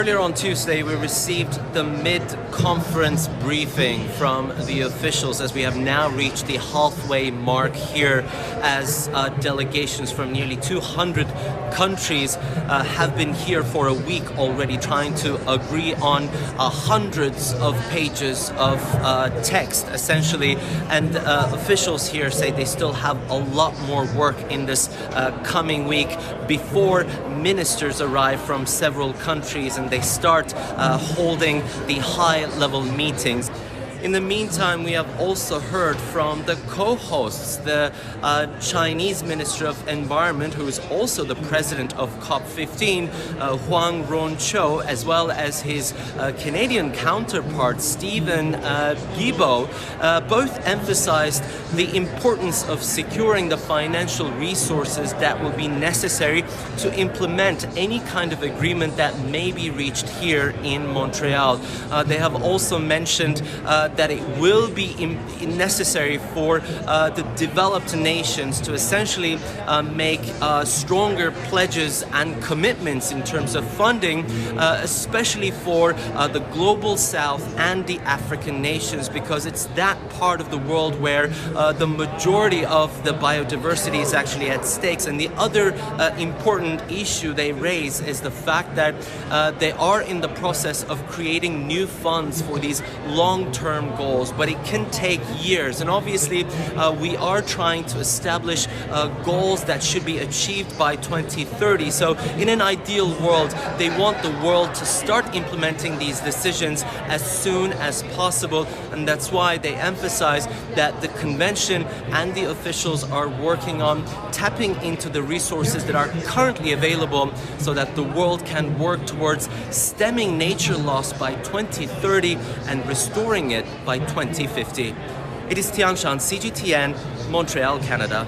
Earlier on Tuesday, we received the mid-conference briefing from the officials as we have now reached the halfway mark here as delegations from nearly 200 countries have been here for a week already trying to agree on hundreds of pages of text essentially, and officials here say they still have a lot more work in this coming week before ministers arrive from several countries and they start holding the high-level meetings. In the meantime, we have also heard from the co-hosts, the Chinese Minister of Environment, who is also the president of COP-15, Huang Ronqiu, as well as his Canadian counterpart, Stephen Guilbeault. Both emphasized the importance of securing the financial resources that will be necessary to implement any kind of agreement that may be reached here in Montreal. They have also mentioned that it will be necessary for the developed nations to essentially make stronger pledges and commitments in terms of funding, especially for the global south and the African nations, because it's that part of the world where the majority of the biodiversity is actually at stakes. And the other important issue they raise is the fact that they are in the process of creating new funds for these long-term goals, but it can take years. And obviously we are trying to establish goals that should be achieved by 2030. So in an ideal world, they want the world to start implementing these decisions as soon as possible, and that's why they emphasize that the convention and the officials are working on tapping into the resources that are currently available so that the world can work towards stemming nature loss by 2030 and restoring it by 2050. It is Tianshan, CGTN, Montreal, Canada.